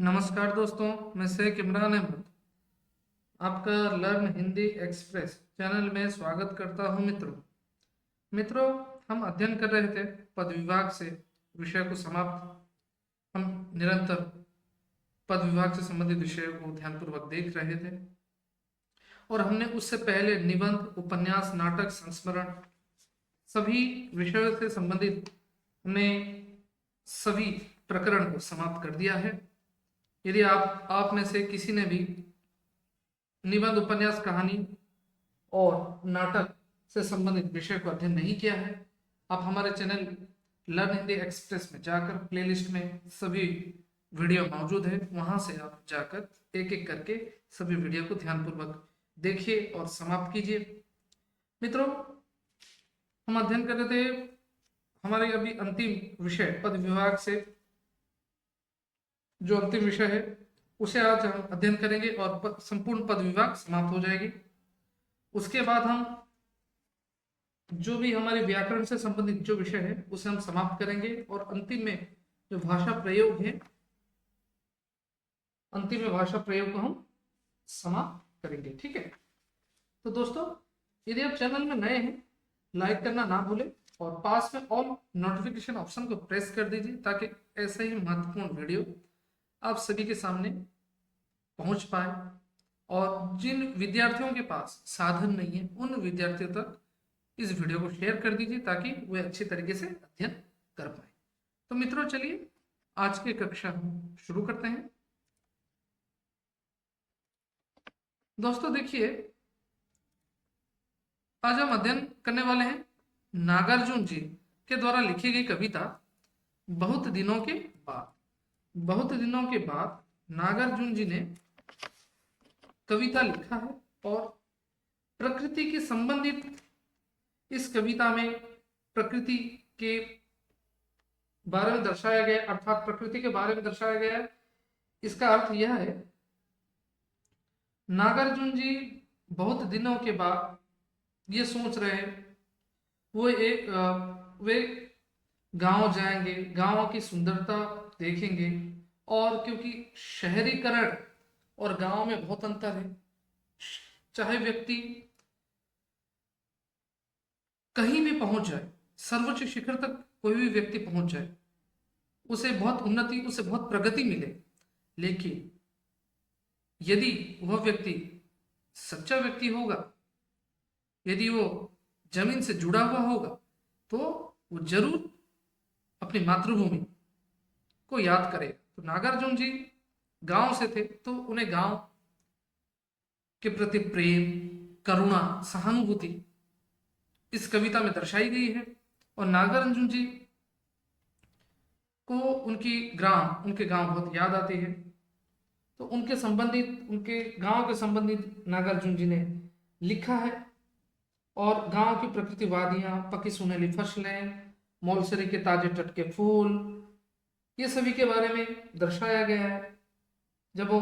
नमस्कार दोस्तों, मैं शेख इमरान अहमद आपका लर्न हिंदी एक्सप्रेस चैनल में स्वागत करता हूं। मित्रों, हम अध्ययन कर रहे थे पद विभाग से विषय को समाप्त। हम निरंतर पद विभाग से संबंधित विषयों को ध्यानपूर्वक देख रहे थे और हमने उससे पहले निबंध, उपन्यास, नाटक, संस्मरण सभी विषयों से संबंधित हमने सभी प्रकरण को समाप्त कर दिया है। यदि आप में से किसी ने भी निबंध, उपन्यास, कहानी और नाटक से संबंधित विषय को अध्ययन नहीं किया है, आप हमारे चैनल लर्न हिंदी एक्सप्रेस में जाकर प्लेलिस्ट में सभी वीडियो मौजूद है, वहां से आप जाकर एक एक करके सभी वीडियो को ध्यानपूर्वक देखिए और समाप्त कीजिए। मित्रों, हम अध्ययन कर रहे थे हमारे अभी अंतिम विषय पद विभाग से जो अंतिम विषय है उसे आज हम अध्ययन करेंगे और संपूर्ण पद विभाग समाप्त हो जाएगी। उसके बाद हम जो भी हमारे व्याकरण से संबंधित जो विषय है उसे हम समाप्त करेंगे और अंतिम में जो भाषा प्रयोग है, अंतिम में भाषा प्रयोग को हम समाप्त करेंगे। ठीक है, तो दोस्तों, यदि आप चैनल में नए हैं, लाइक करना ना भूलें और पास में ऑल नोटिफिकेशन ऑप्शन को प्रेस कर दीजिए ताकि ऐसे ही महत्वपूर्ण वीडियो आप सभी के सामने पहुंच पाए। और जिन विद्यार्थियों के पास साधन नहीं है उन विद्यार्थियों तक इस वीडियो को शेयर कर दीजिए ताकि वे अच्छी तरीके से अध्ययन कर पाए। तो मित्रों, चलिए आज की कक्षा हम शुरू करते हैं। दोस्तों देखिए, आज हम अध्ययन करने वाले हैं नागार्जुन जी के द्वारा लिखी गई कविता बहुत दिनों के बाद। बहुत दिनों के बाद नागार्जुन जी ने कविता लिखा है और प्रकृति के संबंधित इस कविता में प्रकृति के बारे में दर्शाया गया, अर्थात प्रकृति के बारे में दर्शाया गया है। इसका अर्थ यह है, नागार्जुन जी बहुत दिनों के बाद ये सोच रहे हैं वे गांव जाएंगे, गांव की सुंदरता देखेंगे। और क्योंकि शहरीकरण और गांव में बहुत अंतर है, चाहे व्यक्ति कहीं भी पहुंच जाए, सर्वोच्च शिखर तक कोई भी व्यक्ति पहुंच जाए, उसे बहुत उन्नति, उसे बहुत प्रगति मिले, लेकिन यदि वह व्यक्ति सच्चा व्यक्ति होगा, यदि वो जमीन से जुड़ा हुआ होगा, तो वो जरूर अपनी मातृभूमि को याद करेगा। तो नागार्जुन जी गांव से थे तो उन्हें गांव के प्रति प्रेम, करुणा, सहानुभूति इस कविता में दर्शाई गई है। और नागार्जुन जी को उनके गांव बहुत याद आते हैं, तो उनके गांव के संबंधित नागार्जुन जी ने लिखा है। और गांव की प्रकृति, वादियां, पकी सुनहली फसलें, मौलसरी के ताजे टटके फूल, ये सभी के बारे में दर्शाया गया है। जब वो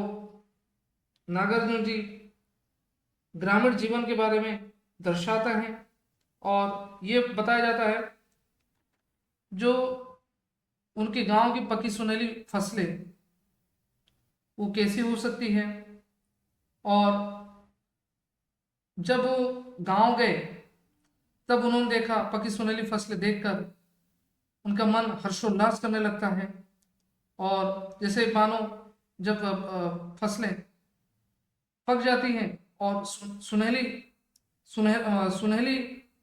नागार्जुन जी ग्रामीण जीवन के बारे में दर्शाता है और ये बताया जाता है जो उनके गांव की पकी सुनहली फसलें वो कैसी हो सकती हैं। और जब वो गांव गए तब उन्होंने देखा, पकी सुनहली फसलें देखकर उनका मन हर्षोल्लास करने लगता है। और जैसे मानो जब फसलें पक जाती हैं और सुनहली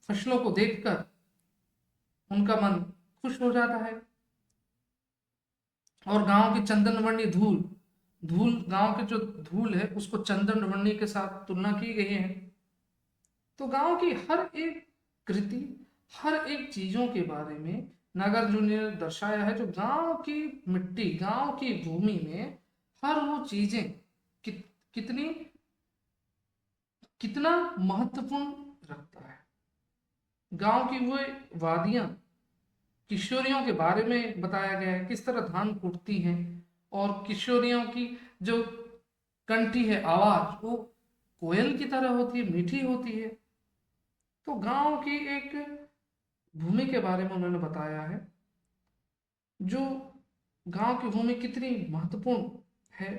फसलों को देखकर उनका मन खुश हो जाता है। और गांव की चंदनवर्णी गांव के जो धूल है उसको चंदनवर्णी के साथ तुलना की गई है। तो गांव की हर एक कृति, हर एक चीजों के बारे में नागार्जुन ने दर्शाया है। जो गांव की मिट्टी, गांव की भूमि में हर वो चीजें कितनी कितना महत्वपूर्ण रखता है। गांव की वो वादियां, किशोरियों के बारे में बताया गया है, किस तरह धान कुटती हैं और किशोरियों की जो कंठी है, आवाज, वो कोयल की तरह होती है, मीठी होती है। तो गांव की एक भूमि के बारे में उन्होंने बताया है, जो गांव की भूमि कितनी महत्वपूर्ण है।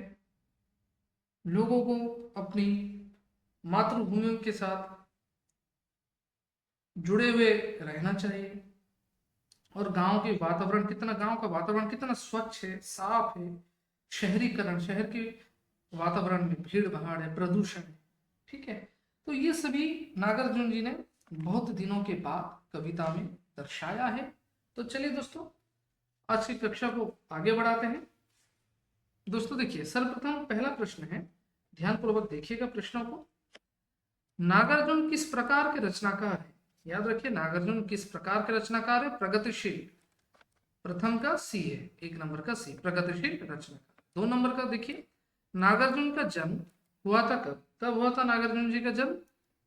लोगों को अपनी मातृभूमि के साथ जुड़े हुए रहना चाहिए। और गांव का वातावरण कितना स्वच्छ है, साफ है। शहरीकरण, शहर के वातावरण में भीड़ भाड़ है, प्रदूषण है। ठीक है, तो ये सभी नागार्जुन जी ने बहुत दिनों के बाद कविता में दर्शाया है। तो चलिए दोस्तों, आज की कक्षा को आगे बढ़ाते हैं। दोस्तों देखिए, सर्वप्रथम पहला प्रश्न है, ध्यानपूर्वक देखिएगा प्रश्नों को। नागार्जुन किस प्रकार के रचनाकार है? याद रखिए, नागार्जुन किस प्रकार के रचनाकार है? प्रगतिशील। प्रथम का सी है, एक नंबर का सी, प्रगतिशील रचनाकार। दो नंबर का देखिए, नागार्जुन का जन्म हुआ था कब? कब हुआ था नागार्जुन जी का जन्म?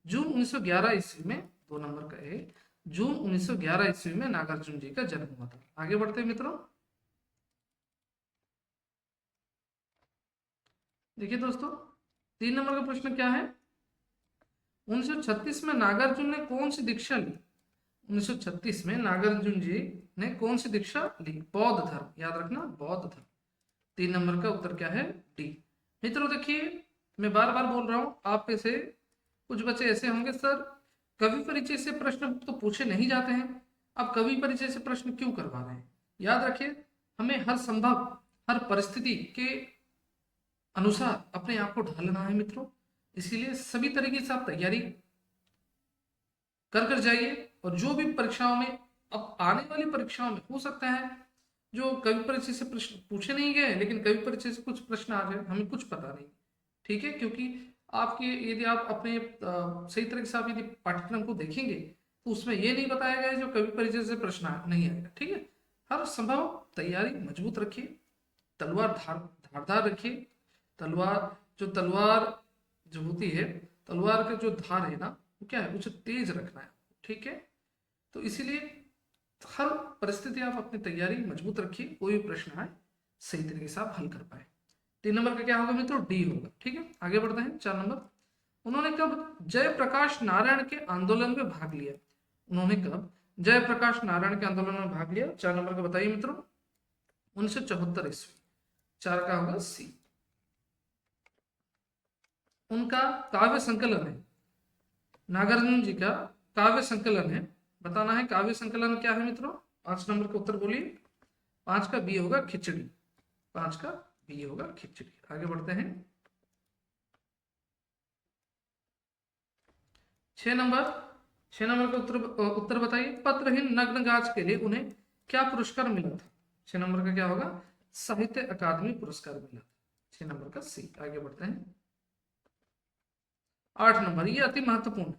जून 1911 ईस्वी में। दो नंबर का है, जून 1911 ईस्वी में नागार्जुन जी का जन्म हुआ था। आगे बढ़ते हैं मित्रों। देखिए दोस्तों, 3 नंबर का प्रश्न क्या है? 1936 में नागार्जुन ने कौन सी दीक्षा ली? 1936 में नागार्जुन जी ने कौन सी दीक्षा ली? बौद्ध धर्म। याद रखना, बौद्ध धर्म। 3 नंबर का उत्तर क्या है? डी। मित्रों देखिए, मैं बार बार बोल रहा हूं, आप में से कुछ बच्चे ऐसे होंगे, सर कवि परिचय से प्रश्न तो पूछे नहीं जाते हैं, आप कवि परिचय से प्रश्न क्यों करवा रहे हैं? याद रखिए, हमें हर संभव, हर परिस्थिति के अनुसार अपने आप को ढालना है मित्रों। इसीलिए सभी तरीके से आप तैयारी कर कर जाइए। और जो भी परीक्षाओं में, अब आने वाली परीक्षाओं में हो सकता है जो कवि परिचय से प्रश्न पूछे नहीं गए, लेकिन कवि परिचय से कुछ प्रश्न आ जाए, हमें कुछ पता नहीं। ठीक है, क्योंकि आपके, यदि आप अपने सही तरीके से आप यदि पाठ्यक्रम को देखेंगे तो उसमें ये नहीं बताया गया है जो कवि परिचय से प्रश्न नहीं आएगा। ठीक है, हर संभव तैयारी मजबूत रखिए, तलवार धारदार रखिए। तलवार जो होती है, तलवार का जो धार है ना, वो क्या है, उसे तेज रखना है। ठीक है, तो इसीलिए हर परिस्थिति आप अपनी तैयारी मजबूत रखिए, कोई भी प्रश्न आए सही तरीके से आप हल कर पाए। 3 नंबर का क्या होगा मित्रों? डी होगा। ठीक है, आगे बढ़ते हैं। 4 नंबर, उन्होंने कब जयप्रकाश नारायण के आंदोलन में भाग लिया? उन्होंने कब जयप्रकाश नारायण के आंदोलन में भाग लिया? 4 नंबर का बताइए मित्रों। 1974 ईस्वी। 4 का होगा सी। उनका काव्य संकलन है, नागार्जुन जी का काव्य संकलन है, बताना है काव्य संकलन क्या है मित्रों। 5 नंबर का उत्तर बोलिए। 5 का बी होगा खिचड़ी। 5 का बी होगा खिचड़ी। आगे बढ़ते हैं। 6 नंबर, 6 नंबर का उत्तर बताइए। पत्रहीन नग्न गाछ के लिए उन्हें क्या पुरस्कार मिला था? 6 नंबर का क्या होगा? साहित्य अकादमी पुरस्कार मिला था। 6 नंबर का सी। आगे बढ़ते हैं। 8 नंबर, ये अति महत्वपूर्ण है,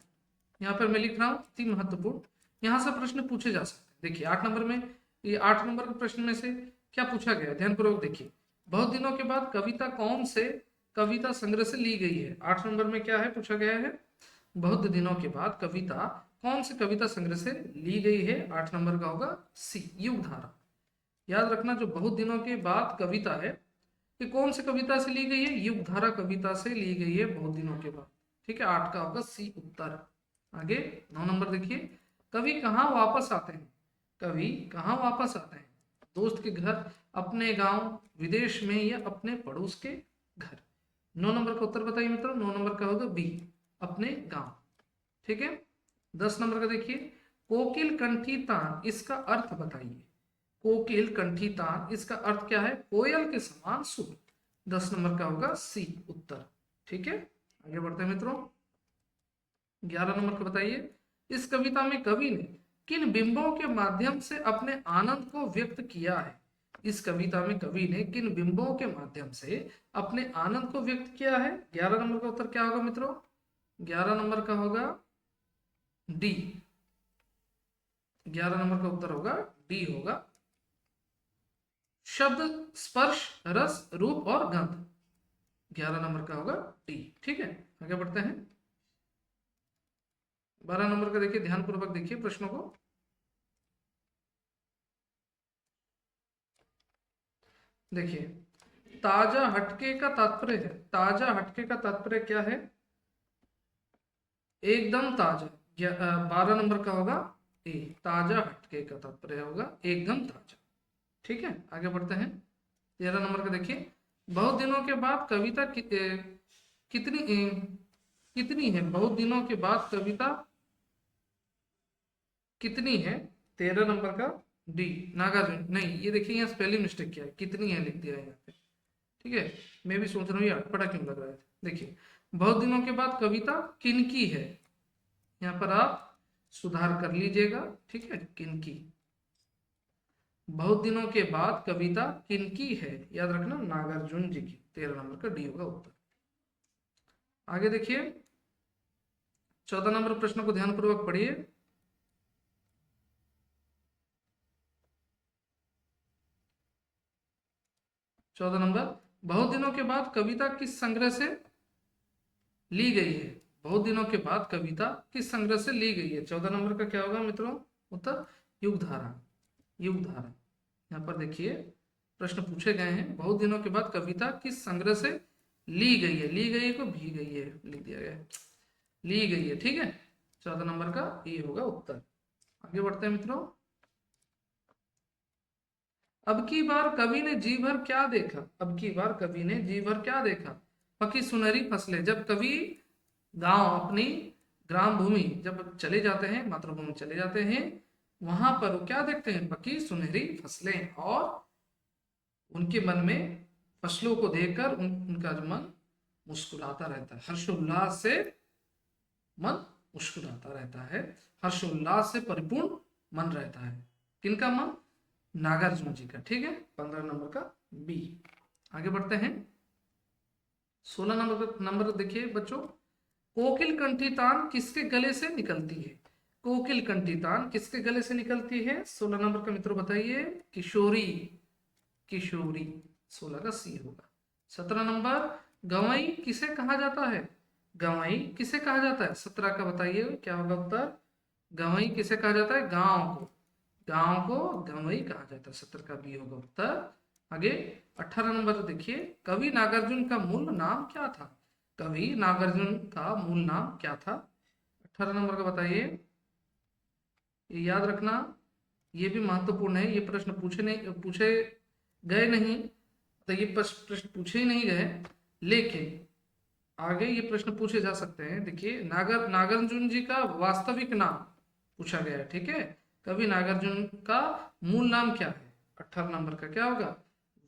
यहाँ पर मैं लिख रहा हूं अति महत्वपूर्ण, यहां से प्रश्न पूछे जा सकते हैं। देखिए 8 नंबर में, ये 8 नंबर के प्रश्न में से क्या पूछा गया, ध्यानपूर्वक देखिए। बहुत दिनों के बाद कविता कौन से कविता संग्रह से ली गई है? 8 नंबर में क्या है, पूछा गया है, बहुत दिनों के बाद कविता कौन से कविता संग्रह से ली गई है? 8 नंबर का होगा सी, युगधारा। याद रखना, जो बहुत दिनों के बाद कविता है, ये कौन सी कविता से ली गई है? युगधारा कविता से ली गई है, बहुत दिनों के बाद। ठीक है, 8 का होगा सी उत्तर। आगे 9 नंबर देखिए, कवि कहाँ वापस आते हैं? कवि कहाँ वापस आते हैं? दोस्त के घर, अपने गांव, विदेश में, या अपने पड़ोस के घर? 9 नंबर का उत्तर बताइए मित्रों। 9 नंबर का होगा बी, अपने गांव। ठीक है, 10 नंबर का देखिए, कोकिल कंठी तान, इसका अर्थ बताइए। कोकिल कंठी तान, इसका अर्थ क्या है? कोयल के समान सुर। 10 नंबर का होगा सी उत्तर। ठीक है, आगे बढ़ते हैं मित्रों। 11 नंबर का बताइए, इस कविता में कवि ने किन बिंबों के माध्यम से अपने आनंद को व्यक्त किया है? इस कविता में कवि ने किन बिंबों के माध्यम से अपने आनंद को व्यक्त किया है? 11 नंबर का उत्तर क्या होगा मित्रों? 11 नंबर का होगा डी। 11 नंबर का उत्तर होगा डी होगा, शब्द, स्पर्श, रस, रूप और गंध। 11 नंबर का होगा डी। ठीक है, आगे बढ़ते हैं। 12 नंबर का देखिए, ध्यानपूर्वक देखिए प्रश्नों को। देखिए, ताजा हटके का तात्पर्य है, ताजा हटके का तात्पर्य क्या है? एकदम ताजा। 12 नंबर का होगा ए, ताजा हटके का तात्पर्य होगा एकदम ताजा। ठीक है, आगे बढ़ते हैं। 13 नंबर का देखिए, बहुत दिनों के बाद कविता कितनी है, बहुत दिनों के बाद कविता कितनी है, 13 नंबर का डी। नागार्जुन नहीं, ये देखिए यहाँ स्पेलिंग मिस्टेक किया है, कितनी है लिख दिया है यहाँ पे। ठीक है, मैं भी सोच रहा हूँ ये अटपटा क्यों लग रहा है। देखिए, बहुत दिनों के बाद कविता किनकी है, यहाँ पर आप सुधार कर लीजिएगा। ठीक है, किनकी, बहुत दिनों के बाद कविता किनकी है, याद रखना नागार्जुन जी की। 13 नंबर का डी होगा उत्तर। आगे देखिए, 14 नंबर प्रश्न को ध्यानपूर्वक पढ़िए। 14 नंबर, बहुत दिनों के बाद कविता किस संग्रह से ली गई है, बहुत दिनों के बाद कविता किस संग्रह से ली गई है। 14 नंबर का क्या होगा मित्रों उत्तर, युगधारा। युगधारा, यहाँ पर देखिए प्रश्न पूछे गए हैं, बहुत दिनों के बाद कविता किस संग्रह से ली गई है, ली गई है को भी गई है लिख दिया गया, ली गई है। ठीक है, 14 नंबर का ये होगा उत्तर। आगे बढ़ते हैं मित्रों। अब की बार कवि ने जी भर क्या देखा, अब की बार कवि ने जी भर क्या देखा, पकी सुनहरी फसलें। जब कवि गांव, अपनी ग्राम भूमि जब चले जाते हैं, मातृभूमि चले जाते हैं, वहां पर वो क्या देखते हैं, पकी सुनहरी फसलें, और उनके मन में फसलों को देखकर उनका जो मन मुस्कुराता रहता है, हर्षोल्लास से मन मुस्कुराता रहता है, हर्षोल्लास से परिपूर्ण मन रहता है। किनका मन, नागार्जुन जी का। ठीक है, 15 नंबर का बी। आगे बढ़ते हैं, 16 नंबर देखिए बच्चों, कोकिल कंठी तान किसके गले से निकलती है, कोकिल कंठी तान किसके गले से निकलती है। 16 नंबर का मित्रों बताइए, किशोरी, किशोरी। 16 का सी होगा। 17 नंबर, गवई किसे कहा जाता है, गवई किसे कहा जाता है। 17 का बताइए क्या होगा उत्तर, गवई किसे कहा जाता है, गांव को, गांव को गवई कहा जाता है। 17 का बी होगा उत्तर। आगे 18 नंबर देखिए, कवि नागार्जुन का मूल नाम क्या था, कवि नागार्जुन का मूल नाम क्या था। 18 नंबर का बताइए, ये याद रखना, ये भी महत्वपूर्ण है, ये प्रश्न पूछे गए नहीं, तो ये प्रश्न पूछे ही नहीं गए, लेकिन आगे ये प्रश्न पूछे जा सकते हैं। देखिए, नागार्जुन जी का वास्तविक नाम पूछा गया है। ठीक है, कवि नागार्जुन का मूल नाम क्या है। 18 नंबर का क्या होगा,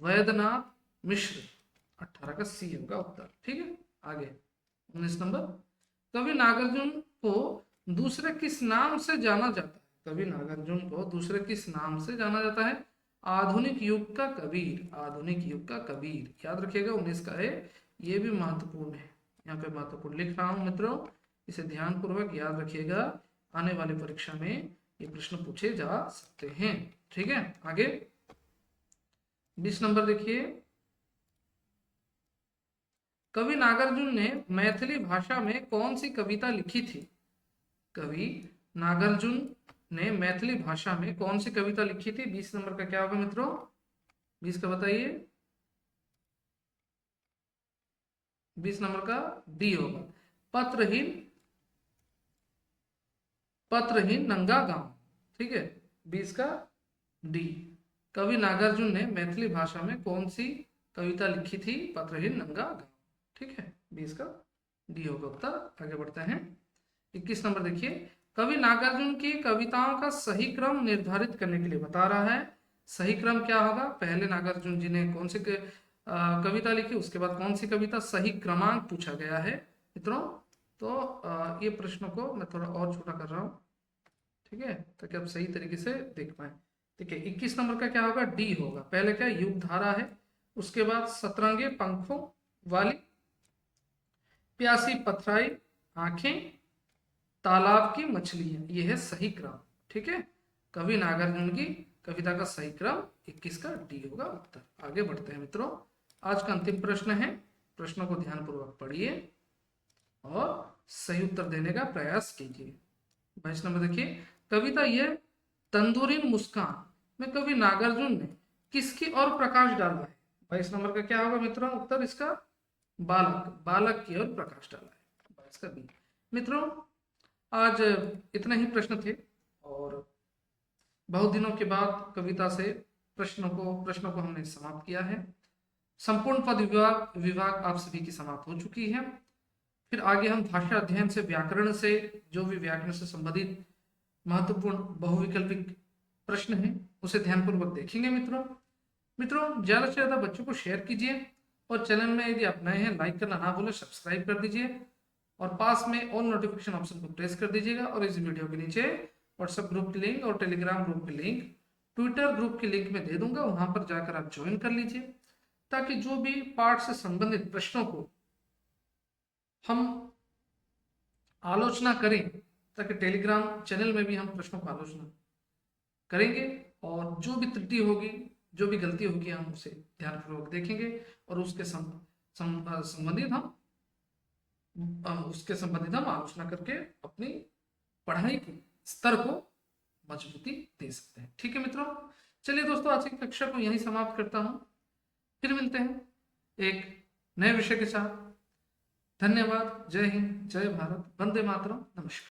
वैद्यनाथ मिश्र। 18 का सी होगा उत्तर। ठीक है, आगे 19 नंबर, कवि नागार्जुन को दूसरे किस नाम से जाना जाता है, कवि नागार्जुन को दूसरे किस नाम से जाना जाता है। आधुनिक युग का कबीर, आधुनिक युग का कबीर, याद रखिएगा 19 का है, ये भी महत्वपूर्ण है, यहाँ पे महत्वपूर्ण लिख रहा हूं मित्रों, इसे ध्यान पूर्वक याद रखिएगा, आने वाली परीक्षा में ये प्रश्न पूछे जा सकते हैं। ठीक है, आगे 20 नंबर देखिए, कवि नागार्जुन ने मैथिली भाषा में कौन सी कविता लिखी थी, कवि नागार्जुन ने मैथिली भाषा में कौन सी कविता लिखी थी। 20 नंबर का क्या होगा मित्रों, 20 का बताइए, 20 नंबर का डी होगा, पत्रहीन, पत्रहीन नंगा गांव। ठीक है, 20 का डी, कवि नागार्जुन ने मैथिली भाषा में कौन सी कविता लिखी थी, पत्रहीन नंगा गांव। ठीक है, 20 का डी होगा उत्तर। आगे बढ़ते हैं, 21 नंबर देखिए, कवि नागार्जुन की कविताओं का सही क्रम निर्धारित करने के लिए बता रहा है। सही क्रम क्या होगा, पहले नागार्जुन जी ने कौन सी कविता लिखी, उसके बाद कौन सी कविता, सही क्रमांक पूछा गया है मित्रों। तो ये प्रश्नों को मैं थोड़ा और छोटा कर रहा हूँ, ठीक है, ताकि आप सही तरीके से देख पाए। ठीक है, 21 नंबर का क्या होगा, डी होगा। पहले क्या, युग धारा है, उसके बाद सतरंगे पंखों वाली, प्यासी पथराई आंखें, तालाब की मछलियां, ये है सही क्रम। ठीक है, कवि नागार्जुन की कविता का सही क्रम 21 का डी होगा उत्तर। आगे बढ़ते हैं मित्रों, आज का अंतिम प्रश्न है, प्रश्नों को ध्यानपूर्वक पढ़िए और सही उत्तर देने का प्रयास कीजिए। 22 नंबर देखिए, कविता यह तंदूरी मुस्कान में कवि नागार्जुन ने किसकी और प्रकाश डाला है। 22 नंबर का क्या होगा मित्रों उत्तर, इसका बालक, बालक की ओर प्रकाश डाला है। 22 का बी। मित्रों, आज इतने ही प्रश्न थे, और बहुत दिनों के बाद कविता से प्रश्नों को हमने समाप्त किया है। संपूर्ण पद विभाग विभाग आप सभी की समाप्त हो चुकी है। फिर आगे हम भाषा अध्ययन से, व्याकरण से, जो भी व्याकरण से संबंधित महत्वपूर्ण बहुविकल्पिक प्रश्न है उसे ध्यानपूर्वक देखेंगे। मित्रों ज्यादा से ज्यादा बच्चों को शेयर कीजिए और चैनल में यदि आप नए हैं लाइक करना ना भूलें, सब्सक्राइब कर दीजिए और पास में ऑल नोटिफिकेशन ऑप्शन को प्रेस कर दीजिएगा। और इस वीडियो के नीचे व्हाट्सएप ग्रुप की लिंक और टेलीग्राम ग्रुप की लिंक, ट्विटर ग्रुप की लिंक में दे दूंगा, वहां पर जाकर आप ज्वाइन कर लीजिए, ताकि जो भी पाठ से संबंधित प्रश्नों को हम आलोचना करें, ताकि टेलीग्राम चैनल में भी हम प्रश्नों को आलोचना करेंगे और जो भी त्रुटि होगी, जो भी गलती होगी, हम उसे ध्यानपूर्वक देखेंगे और उसके संबंधित हम आलोचना करके अपनी पढ़ाई के स्तर को मजबूती दे सकते हैं। ठीक है मित्रों, चलिए दोस्तों आज की कक्षा को यहीं समाप्त करता हूं, फिर मिलते हैं एक नए विषय के साथ। धन्यवाद। जय हिंद, जय भारत, वंदे मातरम, नमस्कार।